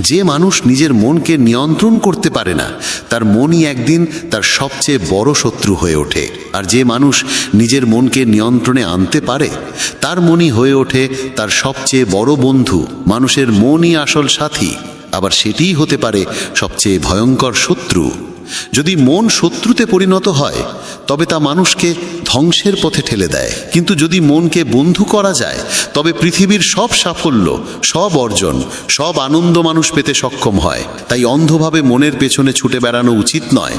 যে মানুষ নিজের মনকে নিয়ন্ত্রণ করতে পারে না তার মনই একদিন তার সবচেয়ে বড় শত্রু হয়ে ওঠে, আর যে মানুষ নিজের মনকে নিয়ন্ত্রণে আনতে পারে তার মনই হয়ে ওঠে তার সবচেয়ে বড় বন্ধু। মানুষের মনই আসল সাথী, আবার সেটিই হতে পারে সবচেয়ে ভয়ঙ্কর শত্রু। যদি মন শত্রুতে পরিণত হয় তবে তা মানুষকে ধ্বংসের পথে ঠেলে দেয়, কিন্তু যদি মনকে বন্ধু করা যায় তবে পৃথিবীর সব সাফল্য, সব অর্জন, সব আনন্দ মানুষ পেতে সক্ষম হয়। তাই অন্ধভাবে মনের পেছনে ছুটে বেড়ানো উচিত নয়,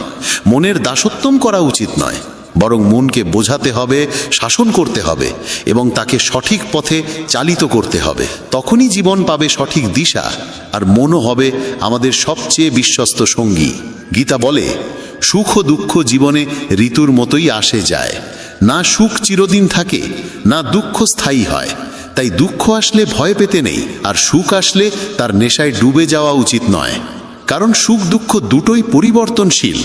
মনের দাসত্বম করা উচিত নয়, বরং মনকে বোঝাতে হবে, শাসন করতে হবে এবং তাকে সঠিক পথে চালিত করতে হবে। তখনই জীবন পাবে সঠিক দিশা, আর মনও হবে আমাদের সবচেয়ে বিশ্বস্ত সঙ্গী। গীতা বলে, সুখ ও দুঃখ জীবনে ঋতুর মতোই আসে যায়, না সুখ চিরদিন থাকে, না দুঃখ স্থায়ী হয়। তাই দুঃখ আসলে ভয় পেতে নেই, আর সুখ আসলে তার নেশায় ডুবে যাওয়া উচিত নয়, কারণ সুখ দুঃখ দুটোই পরিবর্তনশীল।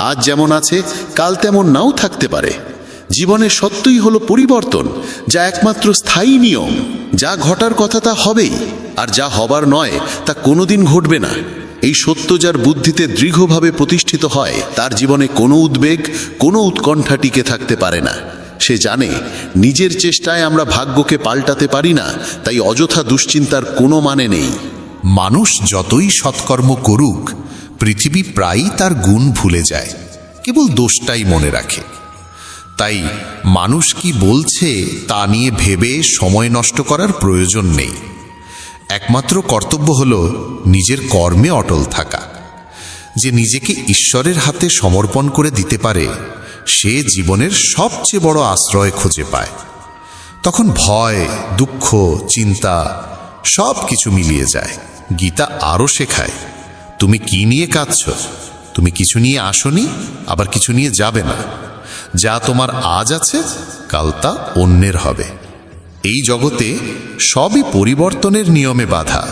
আজ যেমন আছে কাল তেমন নাও থাকতে পারে। জীবনের সত্যই হলো পরিবর্তন, যা একমাত্র স্থায়ী নিয়ম। যা ঘটার কথা তা হবেই, আর যা হবার নয় তা কোনোদিন ঘটবে না। এই সত্য যার বুদ্ধিতে দৃঢ়ভাবে প্রতিষ্ঠিত হয় তার জীবনে কোনো উদ্বেগ, কোনো উৎকণ্ঠা টিকে থাকতে পারে না। সে জানে নিজের চেষ্টায় আমরা ভাগ্যকে পাল্টাতে পারি না, তাই অযথা দুশ্চিন্তার কোনো মানে নেই। মানুষ যতই সৎকর্ম করুক পৃথিবী প্রায়ই তার গুণ ভুলে যায়, কেবল দোষটাই মনে রাখে। তাই মানুষ কি বলছে তা নিয়ে ভেবে সময় নষ্ট করার প্রয়োজন নেই। একমাত্র কর্তব্য হল নিজের কর্মে অটল থাকা। যে নিজেকে ঈশ্বরের হাতে সমর্পণ করে দিতে পারে সে জীবনের সবচেয়ে বড় আশ্রয় খুঁজে পায়। তখন ভয়, দুঃখ, চিন্তা সব কিছু মিলিয়ে যায়। গীতা আরও শেখায়, তুমি কি নিয়ে কাঁদছ? তুমি কিছু নিয়ে আসনি, আবার কিছু নিয়ে যাবে না। যা তোমার আজ আছে কাল তা অন্যের হবে। এই জগতে সবই পরিবর্তনের নিয়মে বাঁধা।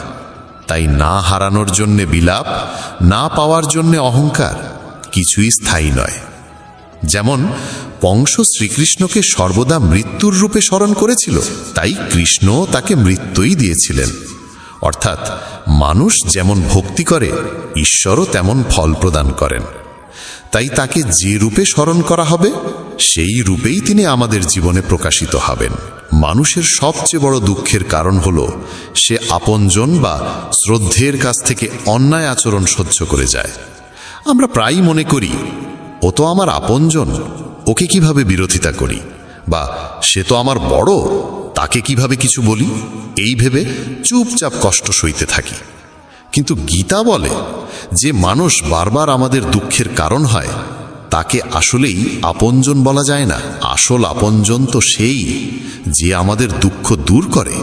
তাই না হারানোর জন্যে বিলাপ, না পাওয়ার জন্যে অহংকার কিছুই স্থায়ী নয়। যেমন কংস শ্রীকৃষ্ণকে সর্বদা মৃত্যুর রূপে স্মরণ করেছিল, তাই কৃষ্ণ তাকে মৃত্যুই দিয়েছিলেন। অর্থাৎ মানুষ যেমন ভক্তি করে ঈশ্বরও তেমন ফল প্রদান করেন। তাই তাকে যে রূপে স্মরণ করা হবে সেই রূপেই তিনি আমাদের জীবনে প্রকাশিত হবেন। মানুষের সবচেয়ে বড় দুঃখের কারণ হলো সে আপনজন বা শ্রদ্ধের কাছ থেকে অন্যায় আচরণ সহ্য করে যায়। আমরা প্রায়ই মনে করি ও তো আমার আপনজন, ওকে কিভাবে বিরোধিতা করি, বা সে তো আমার বড়, তাকে কিভাবে কিছু বলি, এই ভেবে চুপচাপ কষ্ট সইতে থাকি। কিন্তু গীতা বলে যে মানুষ বারবার আমাদের দুঃখের কারণ হয় তাকে আসলেই আপনজন বলা যায় না। আসল আপনজন তো সেই যে আমাদের দুঃখ দূর করে।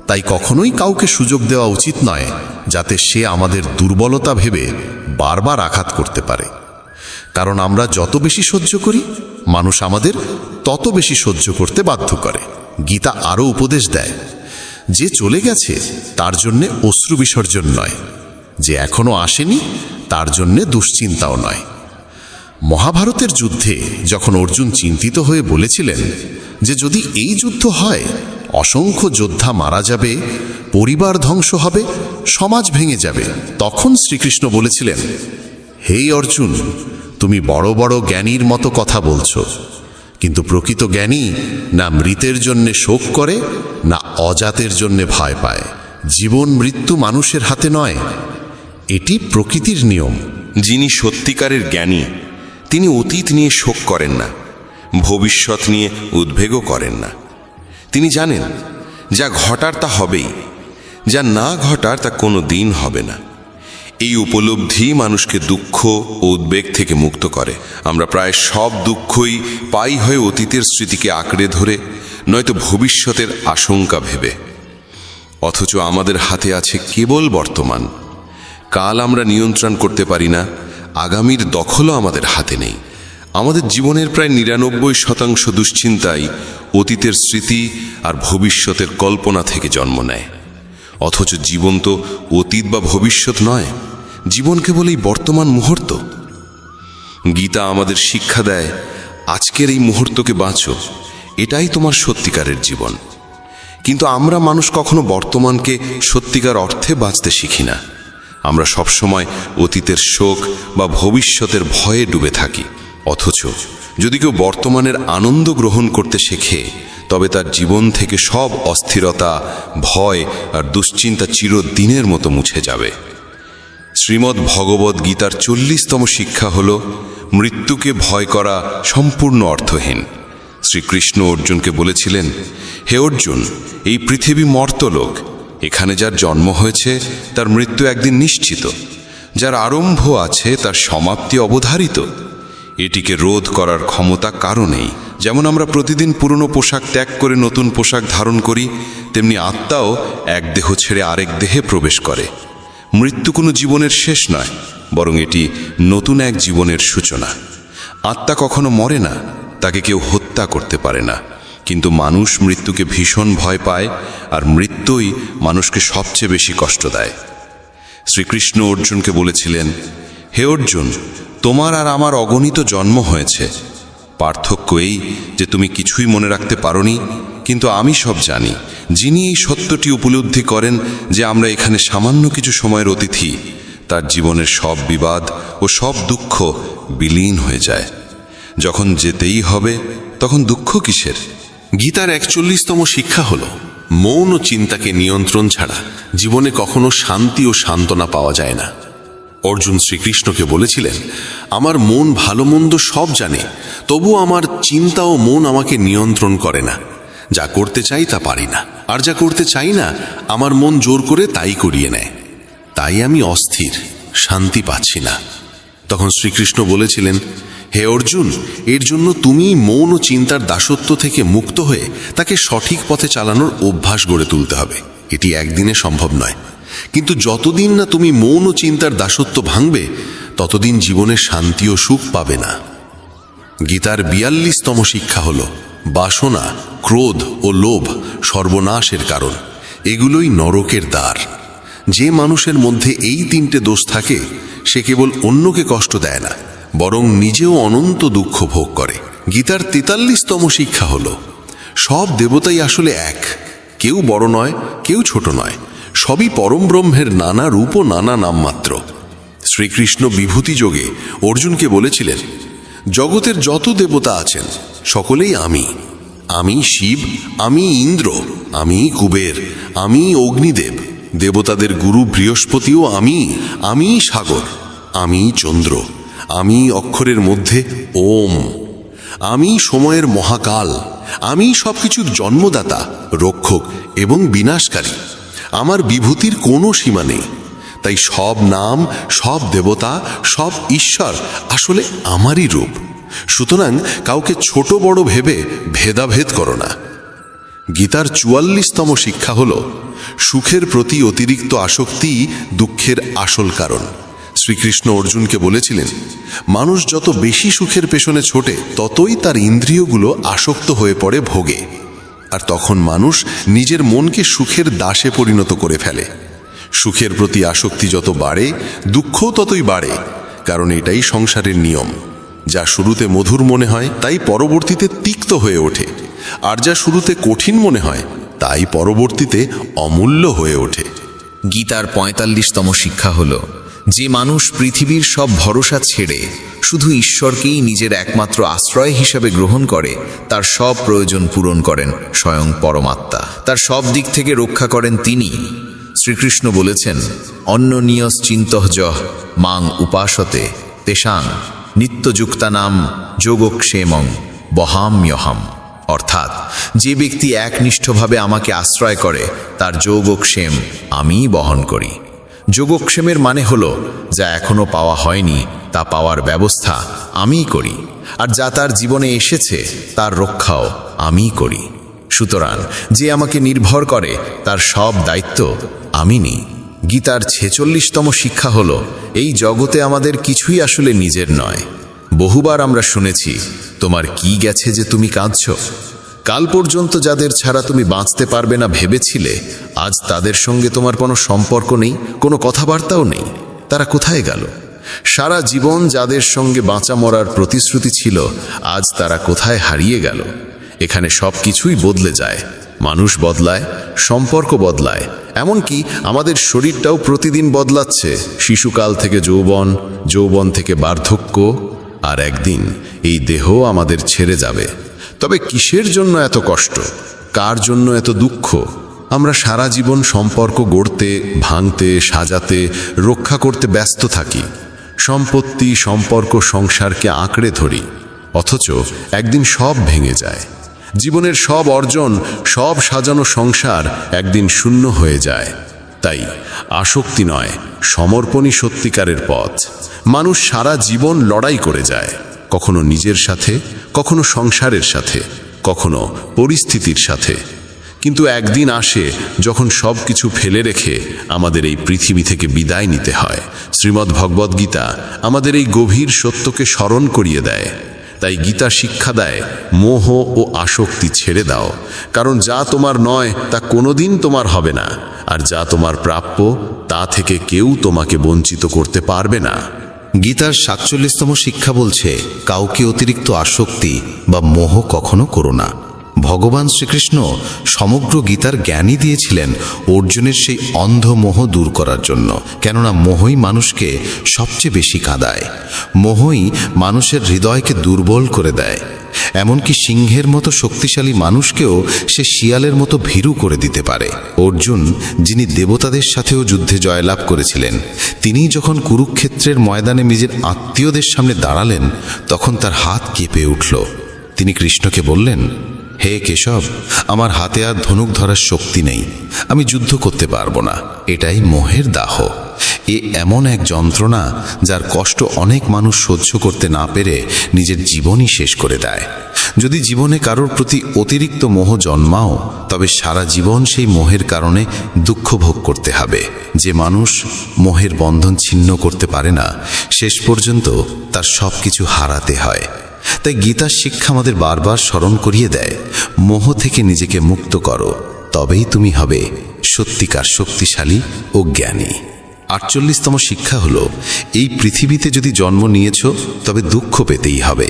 তাই কখনোই কাউকে সুযোগ দেওয়া উচিত নয় যাতে সে আমাদের দুর্বলতা ভেবে বারবার আঘাত করতে পারে। কারণ আমরা যত বেশি সহ্য করি মানুষ আমাদের তত বেশি সহ্য করতে বাধ্য করে। গীতা আরও উপদেশ দেয়, যে চলে গেছে তার জন্যে অশ্রু বিসর্জন নয়, যে এখনো আসেনি তার জন্যে দুশ্চিন্তাও নয়। মহাভারতের যুদ্ধে যখন অর্জুন চিন্তিত হয়ে বলেছিলেন যে যদি এই যুদ্ধ হয় অসংখ্য যোদ্ধা মারা যাবে, পরিবার ধ্বংস হবে, সমাজ ভেঙে যাবে, তখন শ্রীকৃষ্ণ বলেছিলেন, হে অর্জুন, তুমি বড় বড় জ্ঞানীর মতো কথা বলছো, কিন্তু প্রকৃত জ্ঞানী না মৃতের জন্যে শোক করে, না অজাতের জন্যে ভয় পায়। জীবন মৃত্যু মানুষের হাতে নয়, এটি প্রকৃতির নিয়ম। যিনি সত্যিকারের জ্ঞানী তিনি অতীত নিয়ে শোক করেন না, ভবিষ্যৎ নিয়ে উদ্বেগও করেন না। তিনি জানেন যা ঘটার তা হবেই, যা না ঘটার তা কোনো দিন হবে না। এই উপলব্ধি মানুষকে দুঃখ ও উদ্বেগ থেকে মুক্ত করে। আমরা প্রায় সব দুঃখই পাই হয় অতীতের স্মৃতিকে আঁকড়ে ধরে, নয়তো ভবিষ্যতের আশঙ্কা ভেবে। অথচ আমাদের হাতে আছে কেবল বর্তমান। কাল আমরা নিয়ন্ত্রণ করতে পারি না, আগামীর দখলও আমাদের হাতে নেই। আমাদের জীবনের প্রায় ৯৯% দুশ্চিন্তাই অতীতের স্মৃতি আর ভবিষ্যতের কল্পনা থেকে জন্ম নেয়। অথচ জীবন তো অতীত বা ভবিষ্যৎ নয়, জীবন কেবল এই বর্তমান মুহূর্ত। গীতা আমাদের শিক্ষা দেয়, আজকের এই মুহূর্তকে বাঁচো, এটাই তোমার সত্যিকারের জীবন। কিন্তু আমরা মানুষ কখনো বর্তমানকে সত্যিকার অর্থে বাঁচতে শিখি না। আমরা সবসময় অতীতের শোক বা ভবিষ্যতের ভয়ে ডুবে থাকি। অথচ যদি কেউ বর্তমানের আনন্দ গ্রহণ করতে শেখে, তবে তার জীবন থেকে সব অস্থিরতা, ভয় আর দুশ্চিন্তা চিরদিনের মতো মুছে যাবে। শ্রীমদ্ ভগবদ্ গীতার 40তম শিক্ষা হল, মৃত্যুকে ভয় করা সম্পূর্ণ অর্থহীন। শ্রীকৃষ্ণ অর্জুনকে বলেছিলেন, হে অর্জুন, এই পৃথিবী মর্তলোক। এখানে যার জন্ম হয়েছে তার মৃত্যু একদিন নিশ্চিত। যার আরম্ভ আছে তার সমাপ্তি অবধারিত। এটিকে রোধ করার ক্ষমতা কারো নেই। যেমন আমরা প্রতিদিন পুরনো পোশাক ত্যাগ করে নতুন পোশাক ধারণ করি, তেমনি আত্মাও এক দেহ ছেড়ে আরেক দেহে প্রবেশ করে। মৃত্যু কোনো জীবনের শেষ নয়, বরং এটি নতুন এক জীবনের সূচনা। আত্মা কখনো মরে না, তাকে কেউ হত্যা করতে পারে না। কিন্তু মানুষ মৃত্যুকে ভীষণ ভয় পায়, আর মৃত্যুই মানুষকে সবচেয়ে বেশি কষ্ট দেয়। শ্রীকৃষ্ণ অর্জুনকে বলেছিলেন, হে অর্জুন, তোমার আর আমার অগণিত জন্ম হয়েছে। পার্থক্য এই যে তুমি কিছুই মনে রাখতে পারোনি, কিন্তু আমি সব জানি। যিনি এই সত্যটি উপলব্ধি করেন যে আমরা এখানে সামান্য কিছু সময়ের অতিথি, তার জীবনের সব বিবাদ ও সব দুঃখ বিলীন হয়ে যায়। যখন যেতেই হবে তখন দুঃখ কিসের? গীতার 41তম শিক্ষা হল, মৌন ও চিন্তাকে নিয়ন্ত্রণ ছাড়া জীবনে কখনো শান্তি ও সান্ত্বনা পাওয়া যায় না। অর্জুন শ্রীকৃষ্ণকে বলেছিলেন, আমার মন ভালো মন্দ সব জানে, তবু আমার চিন্তা ও মন আমাকে নিয়ন্ত্রণ করে না। যা করতে চাই তা পারি না, আর যা করতে চাই না আমার মন জোর করে তাই করিয়ে নেয়। তাই আমি অস্থির, শান্তি পাচ্ছি না। তখন শ্রীকৃষ্ণ বলেছিলেন, হে অর্জুন, এর জন্য তুমি মৌন ও চিন্তার দাসত্ব থেকে মুক্ত হয়ে তাকে সঠিক পথে চালানোর অভ্যাস গড়ে তুলতে হবে। এটি একদিনে সম্ভব নয়, কিন্তু যতদিন না তুমি মৌন ও চিন্তার দাসত্ব ভাঙবে, ততদিন জীবনে শান্তি ও সুখ পাবে না। গীতার 42তম শিক্ষা হল, বাসনা, ক্রোধ ও লোভ সর্বনাশের কারণ। এগুলোই নরকের দ্বার। যে মানুষের মধ্যে এই 3টে দোষ থাকে, সে কেবল অন্যকে কষ্ট দেয় না, বরং নিজেও অনন্ত দুঃখ ভোগ করে। গীতার 43তম শিক্ষা হল, সব দেবতাই আসলে এক। কেউ বড় নয়, কেউ ছোট নয়, সবই পরম ব্রহ্মের নানা রূপ ও নানা নাম মাত্র। শ্রীকৃষ্ণ বিভূতি যোগে অর্জুনকে বলেছিলেন, জগতের যত দেবতা আছেন সকলেই আমি। আমি শিব, আমি ইন্দ্র, আমি কুবের, আমি অগ্নিদেব। দেবতাদের গুরু বৃহস্পতিও আমি সাগর, আমি চন্দ্র, আমি অক্ষরের মধ্যে ওম, আমি সময়ের মহাকাল, আমি সবকিছুর জন্মদাতা, রক্ষক এবং বিনাশকারী। আমার বিভূতির কোনো সীমা নেই। তাই সব নাম, সব দেবতা, সব ঈশ্বর আসলে আমারই রূপ। সুতরাং কাউকে ছোট বড় ভেবে ভেদাভেদ করো না। গীতার 44তম শিক্ষা হল, সুখের প্রতি অতিরিক্ত আসক্তি দুঃখের আসল কারণ। শ্রীকৃষ্ণ অর্জুনকে বলেছিলেন, মানুষ যত বেশি সুখের পেছনে ছোটে, ততই তার ইন্দ্রিয়গুলো আসক্ত হয়ে পড়ে ভোগে। আর তখন মানুষ নিজের মনকে সুখের দাসে পরিণত করে ফেলে। সুখের প্রতি আসক্তি যত বাড়ে, দুঃখও ততই বাড়ে, কারণ এটাই সংসারের নিয়ম। যা শুরুতে মধুর মনে হয় তাই পরবর্তীতে তিক্ত হয়ে ওঠে, আর যা শুরুতে কঠিন মনে হয় তাই পরবর্তীতে অমূল্য হয়ে ওঠে। গীতার 45তম শিক্ষা হল, যে মানুষ পৃথিবীর সব ভরসা ছেড়ে শুধু ঈশ্বরকেই নিজের একমাত্র আশ্রয় হিসাবে গ্রহণ করে, তার সব প্রয়োজন পূরণ করেন স্বয়ং পরমাত্মা। তার সব দিক থেকে রক্ষা করেন তিনি। শ্রীকৃষ্ণ বলেছেন, অন্যনিয়স চিন্তঃজঃ মাং উপাসতে তেষাং নিত্যযুক্তানাম যোগক্ষেমং বহাম্যহম। অর্থাৎ, যে ব্যক্তি একনিষ্ঠভাবে আমাকে আশ্রয় করে তার যোগক্ষেম আমিই বহন করি। যোগক্ষেমের মানে হলো, যা এখনো পাওয়া হয়নি তা পাওয়ার ব্যবস্থা আমিই করি, আর যা তার জীবনে এসেছে তার রক্ষাও আমিই করি। সুতরাং যে আমাকে নির্ভর করে তার সব দায়িত্ব আমি নিই। গীতার 46তম শিক্ষা হলো, এই জগতে আমাদের কিছুই আসলে নিজের নয়। বহুবার আমরা শুনেছি, তোমার কি গেছে যে তুমি কাঁদছ? কাল পর্যন্ত যাদের ছাড়া তুমি বাঁচতে পারবে না ভেবেছিলে, আজ তাদের সঙ্গে তোমার কোনো সম্পর্ক নেই, কোনো কথাবার্তাও নেই। তারা কোথায় গেল? সারা জীবন যাদের সঙ্গে বাঁচা মরার প্রতিশ্রুতি ছিল, আজ তারা কোথায় হারিয়ে গেল? এখানে সব কিছুই বদলে যায়। মানুষ বদলায়, সম্পর্ক বদলায়, এমনকি আমাদের শরীরটাও প্রতিদিন বদলাচ্ছে। শিশুকাল থেকে যৌবন, যৌবন থেকে বার্ধক্য, আর একদিন এই দেহ আমাদের ছেড়ে যাবে। তবে কিসের জন্য এত কষ্ট? কার জন্য এত দুঃখ? আমরা সারা জীবন সম্পর্ক গড়তে, ভাঙতে, সাজাতে, রক্ষা করতে ব্যস্ত থাকি। সম্পত্তি, সম্পর্ক, সংসারকে আঁকড়ে ধরি, অথচ একদিন সব ভেঙে যায়। জীবনের সব অর্জন, সব সাজানো সংসার একদিন শূন্য হয়ে যায়। তাই আসক্তি নয়, সমর্পণই সত্যিকারের পথ। মানুষ সারা জীবন লড়াই করে যায়, কখনো নিজের সাথে, কখনো সংসারের সাথে, কখনো পরিস্থিতির সাথে। কিন্তু একদিন আসে যখন সব কিছু ফেলে রেখে আমাদের এই পৃথিবী থেকে বিদায় নিতে হয়। শ্রীমদ্ ভগবদ্ গীতা আমাদের এই গভীর সত্যকে স্মরণ করিয়ে দেয়। তাই গীতা শিক্ষা দেয়, মোহ ও আসক্তি ছেড়ে দাও, কারণ যা তোমার নয় তা কোনোদিন তোমার হবে না, আর যা তোমার প্রাপ্য তা থেকে কেউ তোমাকে বঞ্চিত করতে পারবে না। গীতার 47তম শিক্ষা বলছে, কাউকে অতিরিক্ত আসক্তি বা মোহ কখনো করো না। ভগবান শ্রীকৃষ্ণ সমগ্র গীতার জ্ঞানই দিয়েছিলেন অর্জুনের সেই অন্ধ মোহ দূর করার জন্য। কেননা মোহই মানুষকে সবচেয়ে বেশি কাঁদায়। মোহই মানুষের হৃদয়কে দুর্বল করে দেয়। এমনকি সিংহের মতো শক্তিশালী মানুষকেও সে শিয়ালের মতো ভীরু করে দিতে পারে। অর্জুন, যিনি দেবতাদের সাথেও যুদ্ধে জয়লাভ করেছিলেন, তিনি যখন কুরুক্ষেত্রের ময়দানে নিজের আত্মীয়দের সামনে দাঁড়ালেন, তখন তার হাত কেঁপে উঠল। তিনি কৃষ্ণকে বললেন, হে কেশব, আমার হাতে আর ধনুক ধরার শক্তি নেই, আমি যুদ্ধ করতে পারবো না। এটাই মোহের দাহ। এ এমন এক যন্ত্রণা যার কষ্ট অনেক মানুষ সহ্য করতে না পেরে নিজের জীবনই শেষ করে দেয়। যদি জীবনে কারোর প্রতি অতিরিক্ত মোহ জন্মাও, তবে সারা জীবন সেই মোহের কারণে দুঃখ ভোগ করতে হবে। যে মানুষ মোহের বন্ধন ছিন্ন করতে পারে না, শেষ পর্যন্ত তার সব কিছু হারাতে হয়। তাই গীতার শিক্ষা আমাদের বারবার স্মরণ করিয়ে দেয়, মোহ থেকে নিজেকে মুক্ত করো, তবেই তুমি হবে সত্যিকার শক্তিশালী ও জ্ঞানী। 48তম শিক্ষা হলো, এই পৃথিবীতে যদি জন্ম নিয়েছ তবে দুঃখ পেতেই হবে।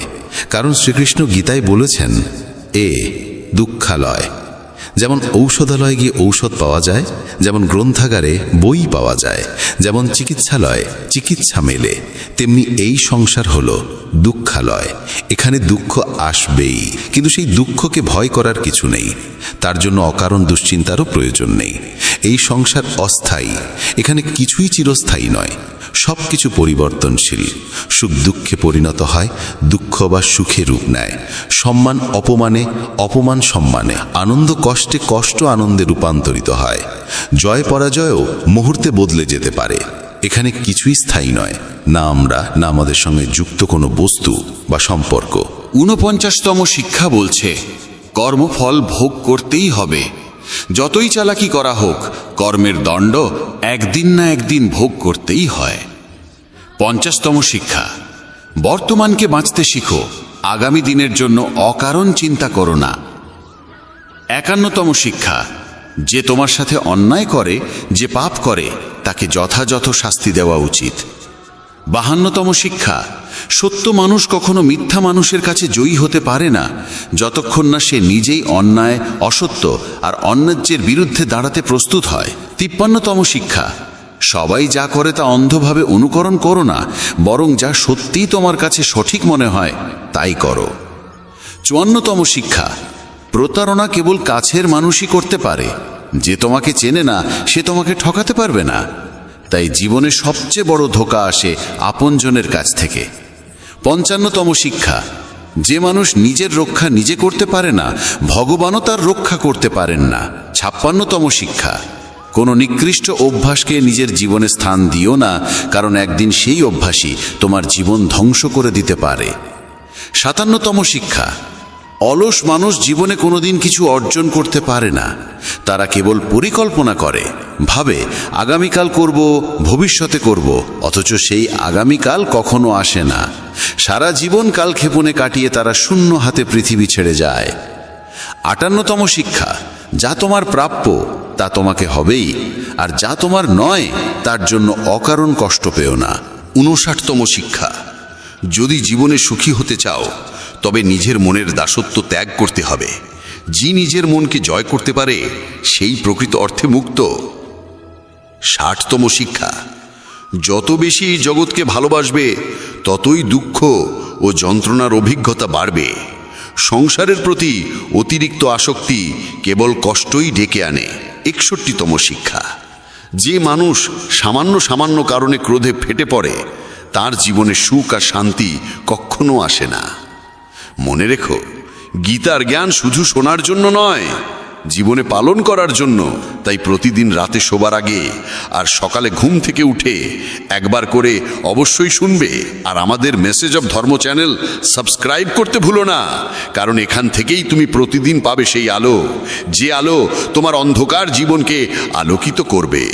কারণ শ্রীকৃষ্ণ গীতায় বলেছেন, দুঃখালয়। যেমন ঔষধালয়ে গিয়ে ঔষধ পাওয়া যায়, যেমন গ্রন্থাগারে বই পাওয়া যায়, যেমন চিকিৎসালয়ে চিকিৎসা মেলে, তেমনি এই সংসার হলো দুঃখালয়। এখানে দুঃখ আসবেই, কিন্তু সেই দুঃখকে ভয় করার কিছু নেই। তার জন্য অকারণ দুশ্চিন্তারও প্রয়োজন নেই। এই সংসার অস্থায়ী, এখানে কিছুই চিরস্থায়ী নয়। সব কিছু পরিবর্তনশীল। সুখ দুঃখে পরিণত হয়, দুঃখ বা সুখে রূপ নেয়। সম্মান অপমানে, অপমান সম্মানে, আনন্দ কষ্টে, কষ্ট আনন্দে রূপান্তরিত হয়। জয় পরাজয়ও মুহূর্তে বদলে যেতে পারে। এখানে কিছুই স্থায়ী নয়, না আমরা, না আমাদের সঙ্গে যুক্ত কোনো বস্তু বা সম্পর্ক। 49তম শিক্ষা বলছে, কর্মফল ভোগ করতেই হবে। যতই চালাকি করা হোক, কর্মের দণ্ড একদিন না একদিন ভোগ করতেই হয়। 50তম শিক্ষা, বর্তমানকে বাঁচতে শিখো, আগামী দিনের জন্য অকারণ চিন্তা করো না। 51তম শিক্ষা, যে তোমার সাথে অন্যায় করে, যে পাপ করে, তাকে যথাযথ শাস্তি দেওয়া উচিত। 52তম শিক্ষা, সত্য মানুষ কখনো মিথ্যা মানুষের কাছে জয়ী হতে পারে না, যতক্ষণ না সে নিজেই অন্যায়, অসত্য আর অন্যায্যের বিরুদ্ধে দাঁড়াতে প্রস্তুত হয়। 53তম শিক্ষা, সবাই যা করে তা অন্ধভাবে অনুকরণ করো না, বরং যা সত্যিই তোমার কাছে সঠিক মনে হয় তাই করো। 54তম শিক্ষা, প্রতারণা কেবল কাছের মানুষই করতে পারে। যে তোমাকে চেনে না সে তোমাকে ঠকাতে পারবে না। তাই জীবনে সবচেয়ে বড় ধোঁকা আসে আপনজনের কাছ থেকে। 55তম শিক্ষা, যে মানুষ নিজের রক্ষা নিজে করতে পারে না, ভগবানও তার রক্ষা করতে পারেন না। 56তম শিক্ষা, কোনো নিকৃষ্ট অভ্যাসকে নিজের জীবনে স্থান দিও না, কারণ একদিন সেই অভ্যাসই তোমার জীবন ধ্বংস করে দিতে পারে। 57তম শিক্ষা, অলস মানুষ জীবনে কোনোদিন কিছু অর্জন করতে পারে না। তারা কেবল পরিকল্পনা করে, ভাবে আগামীকাল করব, ভবিষ্যতে করব, অথচ সেই আগামীকাল কখনো আসে না। সারা জীবন কালক্ষেপণে কাটিয়ে তারা শূন্য হাতে পৃথিবী ছেড়ে যায়। 58তম শিক্ষা, যা তোমার প্রাপ্য তা তোমাকে হবেই, আর যা তোমার নয় তার জন্য অকারণ কষ্ট পেও না। 59তম শিক্ষা, যদি জীবনে সুখী হতে চাও তবে নিজের মনের দাসত্ব ত্যাগ করতে হবে। যে নিজের মনকে জয় করতে পারে সেই প্রকৃত অর্থে মুক্ত। 60তম শিক্ষা, যত বেশি এই জগৎকে ভালোবাসবে ততই দুঃখ ও যন্ত্রণার অভিজ্ঞতা বাড়বে। সংসারের প্রতি অতিরিক্ত আসক্তি কেবল কষ্টই ডেকে আনে। 61তম শিক্ষা, যে মানুষ সামান্য সামান্য কারণে ক্রোধে ফেটে পড়ে তার জীবনে সুখ আর শান্তি কখনো আসে না। মনে রেখো, গীতার জ্ঞান শুধু শোনার জন্য নয়, জীবনে পালন করার জন্য। তাই প্রতিদিন রাতে শোবার আগে আর সকালে ঘুম থেকে উঠে একবার করে অবশ্যই শুনবে। আর আমাদের মেসেজ অফ ধর্ম চ্যানেল সাবস্ক্রাইব করতে ভুলো না, কারণ এখান থেকেই তুমি প্রতিদিন পাবে সেই আলো, যে আলো তোমার অন্ধকার জীবনকে আলোকিত করবে।